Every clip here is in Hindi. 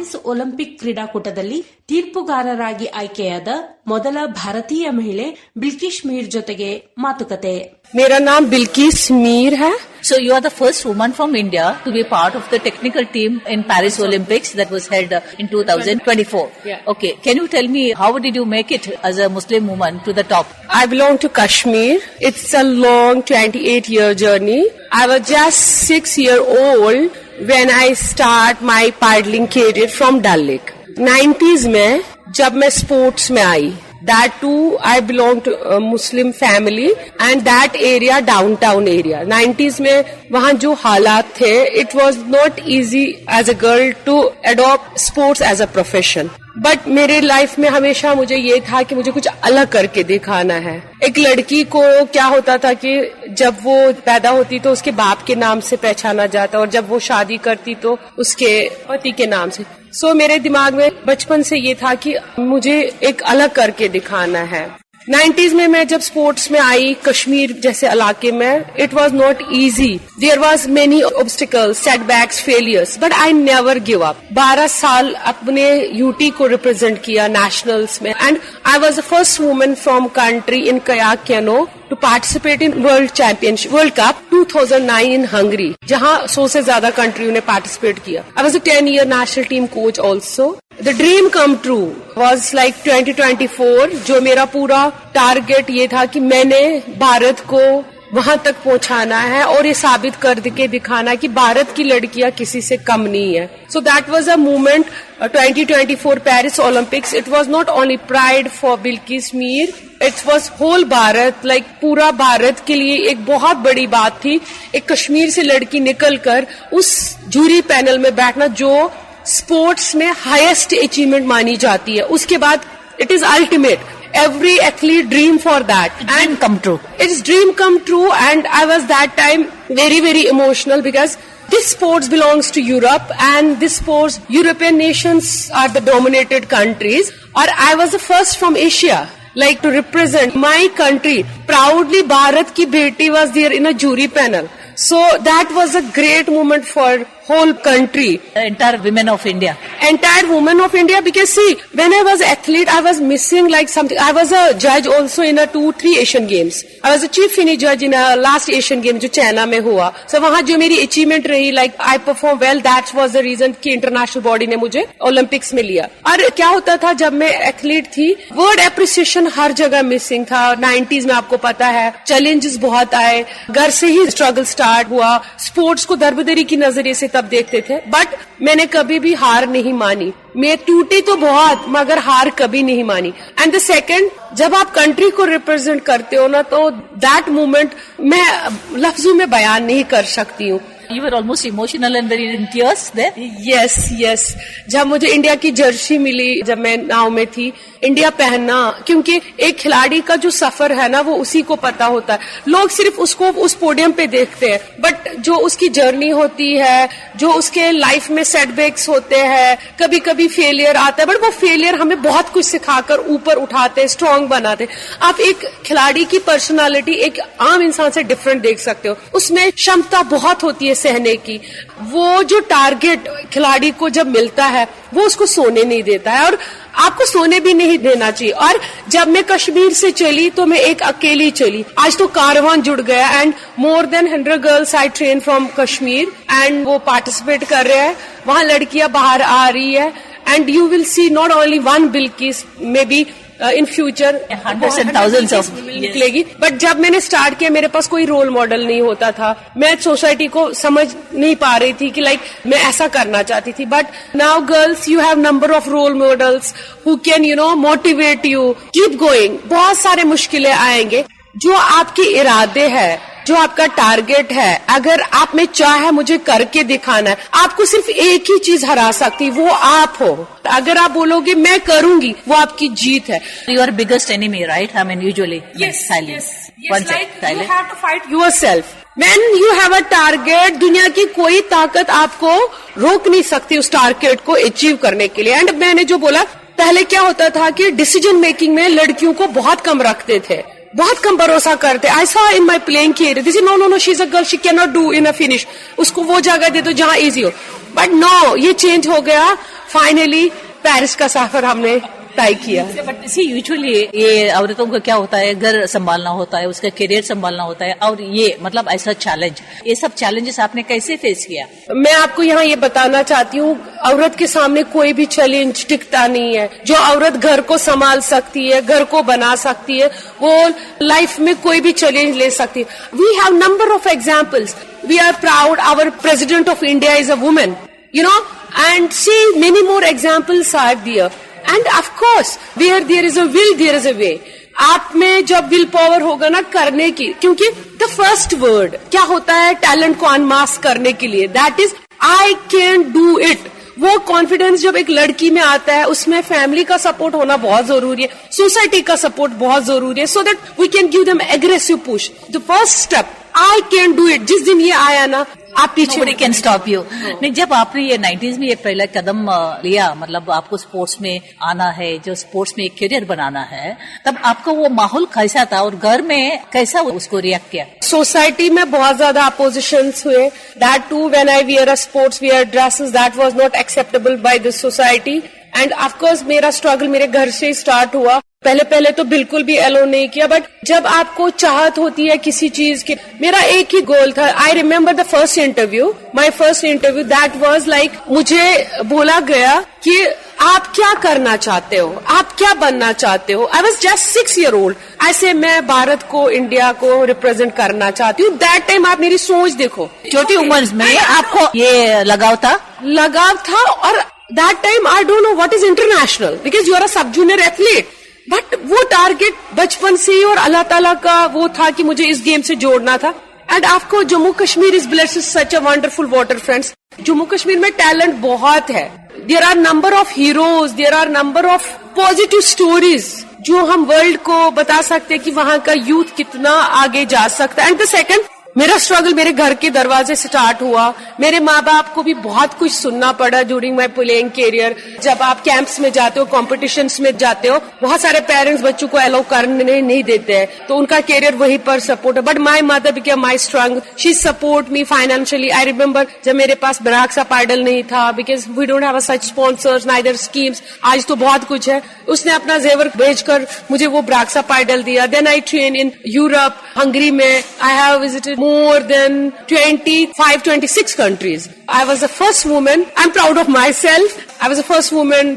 ಪ್ಯಾರಿಸ್ ಒಲಿಂಪಿಕ್ ಕ್ರೀಡಾಕೂಟದಲ್ಲಿ ತೀರ್ಪುಗಾರರಾಗಿ ಆಯ್ಕೆಯಾದ ಮೊದಲ ಭಾರತೀಯ ಮಹಿಳೆ ಬಿಲ್ಕಿಸ್ ಮೀರ್ ಜೊತೆಗೆ ಮಾತುಕತೆ. मेरा नाम बिल्किस मीर है. So you are the first woman from India to be part of the technical team in Paris Olympics that was held in 2024. Yeah. Okay, can you tell me how did you make it as a Muslim woman to the top? I belong to Kashmir. It's a long 28-year journey. I was just 6 years old when I start my paddling career from Dal Lake. 90s में जब मैं स्पोर्ट्स में आई, that too I belong to a Muslim family and that area downtown area. 90s में वहाँ जो हालात थे, it was not easy as a girl to adopt sports as a profession. But मेरे लाइफ में हमेशा मुझे ये था कि मुझे कुछ अलग करके दिखाना है. एक लड़की को क्या होता था कि जब वो पैदा होती तो उसके बाप के नाम से पहचाना जाता और जब वो शादी करती तो उसके पति के नाम से. सो मेरे दिमाग में बचपन से ये था कि मुझे एक अलग करके दिखाना है. 90s में मैं जब स्पोर्ट्स में आई कश्मीर जैसे इलाके में, it was not easy. There was many obstacles, setbacks, failures, but I never give up. 12 साल अपने यूटी को रिप्रेजेंट किया नेशनल्स में and I was the first woman from country in kayak canoe to participate in World Cup 2009 in Hungary, जहाँ 100 से ज्यादा कंट्रियों ने पार्टिसिपेट किया. I was a 10-year national team coach also. The dream come true was like 2024, जो मेरा पूरा टारगेट ये था कि मैंने भारत को वहां तक पहुंचाना है और ये साबित कर के दिखाना कि भारत की लड़कियां किसी से कम नहीं है. So that was a movement. 2024 Paris Olympics, it was not only pride for Bilkis Mir, it was whole Bharat, like पूरा भारत के लिए एक बहुत बड़ी बात थी. एक कश्मीर से लड़की निकलकर उस जूरी पैनल में बैठना जो स्पोर्ट्स में हाईएस्ट अचीवमेंट मानी जाती है. उसके बाद it is ultimate. Every athlete dream for that. And come true. It's dream come true and I was that time very, very emotional because this sports belongs to Europe and this sports, European nations are the dominated countries or I was the first from Asia like to represent my country. Proudly Bharat ki beti was there in a jury panel. So that was a great moment for whole country. The entire women of India. Entire women of India because see, when I was athlete, I was missing like something. I was a judge also in a 2-3 Asian Games. I was a chief finish judge in a last Asian Game जो चाइना में हुआ. So वहाँ जो मेरी achievement रही, like I performed well, that was the reason कि international body ने मुझे Olympics में लिया. और क्या होता था जब मैं athlete थी, word appreciation हर जगह missing था. 90s में आपको पता है, challenges बहुत आए, घर से ही struggle स्टार्ट हुआ. स्पोर्ट्स को दरबदरी की नजरिए से तब देखते थे, बट मैंने कभी भी हार नहीं मानी. मैं टूटी तो बहुत मगर हार कभी नहीं मानी. एंड द सेकंड, जब आप कंट्री को रिप्रेजेंट करते हो ना, तो दैट मोमेंट मैं लफ्जों में बयान नहीं कर सकती हूँ. You were almost emotional and very in tears there. Yes. जब मुझे इंडिया की जर्सी मिली, जब मैं नाव में थी, इंडिया पहनना, क्योंकि एक खिलाड़ी का जो सफर है ना वो उसी को पता होता है. लोग सिर्फ उसको उस पोडियम पे देखते हैं, बट जो उसकी जर्नी होती है, जो उसके लाइफ में सेटबैक्स होते हैं, कभी कभी फेलियर आता है, बट वो फेलियर हमें बहुत कुछ सिखाकर ऊपर उठाते, स्ट्रांग बनाते. आप एक खिलाड़ी की पर्सनालिटी एक आम इंसान से डिफरेंट देख सकते हो. उसमें क्षमता बहुत होती है सहने की. वो जो टारगेट खिलाड़ी को जब मिलता है वो उसको सोने नहीं देता है और आपको सोने भी नहीं देना चाहिए. और जब मैं कश्मीर से चली तो मैं एक अकेली चली. आज तो कारवान जुड़ गया and more than 100 girls I train from Kashmir and वो पार्टिसिपेट कर रहे हैं. वहां लड़कियां बाहर आ रही है and you will C not only one Bilkis, may be in future hundreds and thousands of निकलेगी. बट जब मैंने स्टार्ट किया मेरे पास कोई रोल मॉडल नहीं होता था. मैं सोसाइटी को समझ नहीं पा रही थी कि लाइक मैं ऐसा करना चाहती थी. But now girls, you have number of role models who can motivate you, keep going. बहुत सारे मुश्किलें आएंगे. जो आपके इरादे है, जो आपका टारगेट है, अगर आप में चाह है मुझे करके दिखाना है, आपको सिर्फ एक ही चीज हरा सकती, वो आप हो. अगर आप बोलोगे मैं करूंगी, वो आपकी जीत है. Your biggest enemy, right? I mean, usually. Yes, silence. Yes, One like silence. you have to fight yourself. When you have a target, दुनिया की कोई ताकत आपको रोक नहीं सकती उस टारगेट को अचीव करने के लिए. एंड मैंने जो बोला, पहले क्या होता था कि डिसीजन मेकिंग में लड़कियों को बहुत कम रखते थे, बहुत कम भरोसा करते. I saw in my playing career, this is no she is a girl, she can not do in a finish. उसको वो जगह दे दो जहां इजी हो. बट नो, ये चेंज हो गया. फाइनली पेरिस का सफर हमने तय किया। बट सी यूजुअली ये औरतों को क्या होता है, घर संभालना होता है, उसका करियर संभालना होता है, और ये मतलब ऐसा चैलेंज, ये सब चैलेंजेस आपने कैसे फेस किया? मैं आपको यहाँ ये बताना चाहती हूँ, औरत के सामने कोई भी चैलेंज टिकता नहीं है। जो औरत घर को संभाल सकती है, घर को बना सकती है, वो लाइफ में कोई भी चैलेंज ले सकती है। We have number of examples. We are proud our president of India is a woman, you know, and see many more examples are there. And of course where there is a will there is a way. आप में जब विल पावर होगा ना करने की, क्योंकि द फर्स्ट वर्ड क्या होता है टैलेंट को अनमास्क करने के लिए, that is I can do it. वो कॉन्फिडेंस जब एक लड़की में आता है, उसमें फैमिली का सपोर्ट होना बहुत जरूरी है, सोसाइटी का सपोर्ट बहुत जरूरी है, so that we can give them aggressive push. The first step I can do it, जिस दिन ये आया ना आप पीछे Nobody can stop you। नहीं, जब आपने ये 90s में ये पहला कदम लिया, मतलब आपको स्पोर्ट्स में आना है, जो स्पोर्ट्स में एक करियर बनाना है, तब आपको वो माहौल कैसा था और घर में कैसा उसको रिएक्ट किया? सोसाइटी में बहुत ज्यादा अपोजिशंस हुए। That too when I wear a sports wear dresses that was not acceptable by the society. And of course मेरा स्ट्रगल मेरे घर से ही स्टार्ट हुआ। पहले तो बिल्कुल भी अलो नहीं किया, बट जब आपको चाहत होती है किसी चीज की, मेरा एक ही गोल था। I remember the first interview, my first interview, that was like, मुझे बोला गया कि आप क्या करना चाहते हो, आप क्या बनना चाहते हो। I was just 6 year old। ऐसे मैं भारत को, इंडिया को रिप्रेजेंट करना चाहती हूँ। दैट टाइम आप मेरी सोच देखो, छोटी उम्र में आपको ये लगाव था। और that time I don't know what is international, because you are a sub junior athlete. But वो टारगेट बचपन से ही और अल्लाह ताला का वो था कि मुझे इस गेम से जोड़ना था। एंड आपको Jammu Kashmir is blessed with such a wonderful water friends. Jammu Kashmir में टैलेंट बहुत है। There are number of heroes, there are number of positive stories जो हम वर्ल्ड को बता सकते हैं कि वहां का यूथ कितना आगे जा सकता है। एंड द सेकंड, मेरा स्ट्रगल मेरे घर के दरवाजे से स्टार्ट हुआ। मेरे माँ बाप को भी बहुत कुछ सुनना पड़ा ड्यूरिंग माय प्लेइंग करियर। जब आप कैंप्स में जाते हो, कॉम्पिटिशन्स में जाते हो, बहुत सारे पेरेंट्स बच्चों को अलाउ करने नहीं देते हैं, तो उनका करियर वहीं पर सपोर्ट है। But my mother became my strength, she support me financially. I remember जब मेरे पास ब्राक्सा पाइडल नहीं था, because we don't have such sponsors neither schemes. आज तो बहुत कुछ है। उसने अपना जेवर भेजकर मुझे वो ब्राक्सा पाइडल दिया। Then I train in Europe, Hungary में। I have visited more than 25-26 countries. I was the first woman. I'm proud of myself. I was the first woman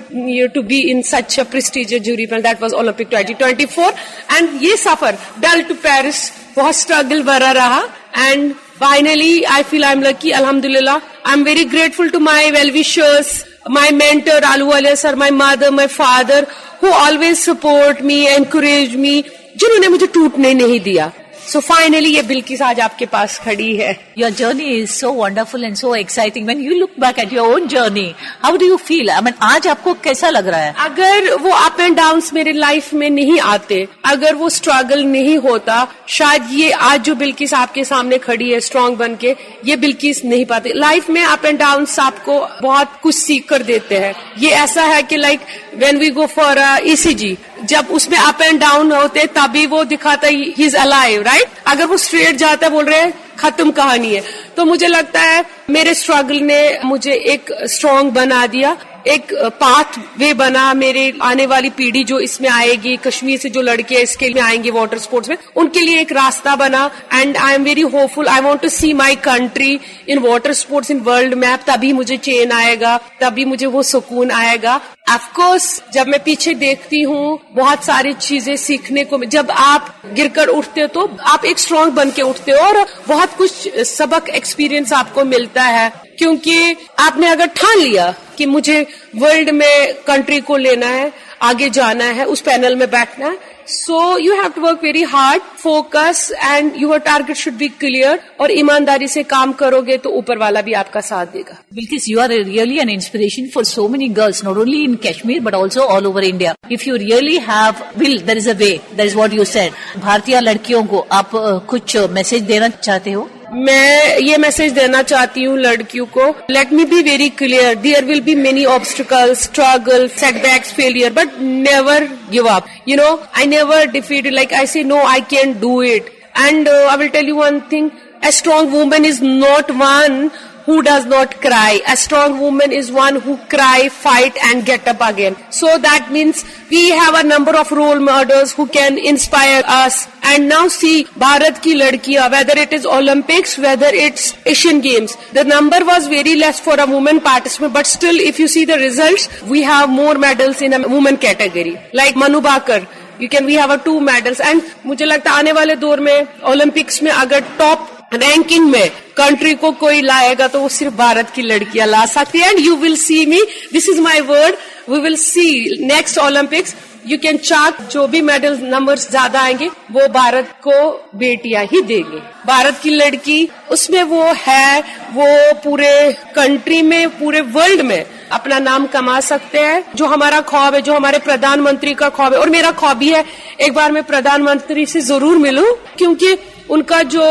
to be in such a prestigious jury panel. That was Olympic 2024. And ये सफर डल टू पेरिस बहुत स्ट्रगल भरा रहा. And finally, I feel I'm lucky. Alhamdulillah. I'm very grateful to my well-wishers, my mentor Aluwalia sir, my mother, my father, who always support me, encourage me, जिन्होंने मुझे टूटने नहीं दिया. So finally, ये बिल्किस आज आपके पास खड़ी है. Your journey is so wonderful and so exciting. When you look back at your own journey, how do you feel? I mean, आज आपको कैसा लग रहा है? अगर वो अप एंड डाउन्स मेरे लाइफ में नहीं आते, अगर वो स्ट्रगल नहीं होता, शायद ये आज जो बिल्किस आपके सामने खड़ी है स्ट्रांग बन के, ये बिल्किस नहीं पाती. लाइफ में अप एंड डाउन्स आपको बहुत कुछ सीख कर देते हैं. ये ऐसा है कि like when we go for ECG, जब उसमें अप एंड डाउन होते तभी वो दिखाता ही इज अलाइव, राइट? अगर वो स्ट्रेट जाता है, बोल रहे हैं खत्म कहानी है. तो मुझे लगता है मेरे स्ट्रगल ने मुझे एक स्ट्रांग बना दिया, एक पाथ वे बना. मेरे आने वाली पीढ़ी जो इसमें आएगी, कश्मीर से जो लड़के इसके लिए आएंगे वाटर स्पोर्ट्स में, उनके लिए एक रास्ता बना. And I am very hopeful. I want to see my country in water sports in world map. तभी मुझे चैन आएगा, तभी मुझे वो सुकून आएगा. ऑफ कोर्स जब मैं पीछे देखती हूँ बहुत सारी चीजें सीखने को. जब आप गिरकर उठते हो तो आप एक स्ट्रांग बन के उठते हो और बहुत कुछ सबक एक्सपीरियंस आपको मिलता है, क्योंकि आपने अगर ठान लिया कि मुझे वर्ल्ड में कंट्री को लेना है, आगे जाना है, उस पैनल में बैठना है, so you have to work very hard, focus and your target should be clear. और ईमानदारी से काम करोगे तो ऊपर वाला भी आपका साथ देगा. Bilkis, you are really an inspiration for so many girls, not only in Kashmir but also all over India. If you really have will, there is a way. That is what you said. भारतीय लड़कियों को आप कुछ मैसेज देना चाहते हो? मैं ये मैसेज देना चाहती हूँ लड़कियों को. Let me be very clear, there will be many obstacles, struggle, setbacks, failure, but never give up. You know, I never defeated. Like I say no, I can do it. And I will tell you one thing, a strong woman is not one who does not cry. A strong woman is one who cry, fight and get up again. So that means we have a number of role models who can inspire us. And now see, Bharat ki ladkiyan, whether it is Olympics, whether it's Asian Games, the number was very less for a woman participant, but still if you see the results, we have more medals in a woman category. Like Manu Bhaker, we have a 2 medals. And मुझे लगता है आने वाले दौर में ओलंपिक्स में अगर टॉप रैंकिंग में कंट्री को कोई लाएगा तो वो सिर्फ भारत की लड़कियां ला सकती है. And you will see me, this is my word, we will see next Olympics, you can chart जो भी मेडल नंबर्स ज्यादा आएंगे वो भारत को बेटियां ही देंगे. भारत की लड़की उसमें वो है, वो पूरे कंट्री में, पूरे वर्ल्ड में अपना नाम कमा सकते हैं. जो हमारा ख्वाब है, जो हमारे प्रधानमंत्री का ख्वाब है, और मेरा ख्वाब भी है एक बार मैं प्रधानमंत्री से जरूर मिलूं, क्योंकि उनका जो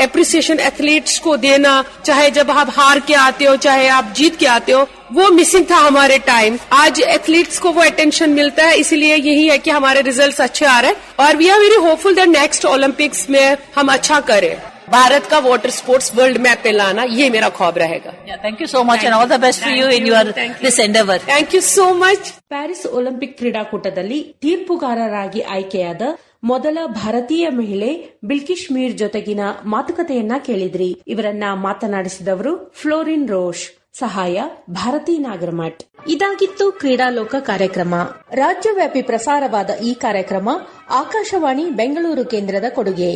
एप्रिसिएशन एथलीट्स को देना, चाहे जब आप हार के आते हो चाहे आप जीत के आते हो, वो मिसिंग था हमारे टाइम. आज एथलीट्स को वो अटेंशन मिलता है, इसीलिए यही है कि हमारे रिजल्ट्स अच्छे आ रहे हैं और we are very hopeful that next Olympics में हम अच्छा करें. भारत का वाटर स्पोर्ट्स वर्ल्ड मैप पे लाना, ये मेरा ख्वाब रहेगा. Thank you so much and all the best for you in your this Endeavour. Thank you so much. Paris Olympic ಕ್ರೀಡಾಕೂಟದಲ್ಲಿ ತೀರ್ಪುಗಾರರಾಗಿ ಆಯ್ಕೆಯಾದ ಮೊದಲ ಭಾರತೀಯ ಮಹಿಳೆ ಬಿಲ್ಕಿಶ್ ಮೀರ್ ಜೊತೆಗಿನ ಮಾತುಕತೆಯನ್ನ ಕೇಳಿದ್ರಿ. ಇವರನ್ನ ಮಾತನಾಡಿಸಿದವರು ಫ್ಲೋರಿನ್ ರೋಷ್, ಸಹಾಯ ಭಾರತಿ ನಾಗರಮಠ್. ಇದಾಗಿತ್ತು ಕ್ರೀಡಾಲೋಕ ಕಾರ್ಯಕ್ರಮ. ರಾಜ್ಯವ್ಯಾಪಿ ಪ್ರಸಾರವಾದ ಈ ಕಾರ್ಯಕ್ರಮ ಆಕಾಶವಾಣಿ ಬೆಂಗಳೂರು ಕೇಂದ್ರದ ಕೊಡುಗೆ.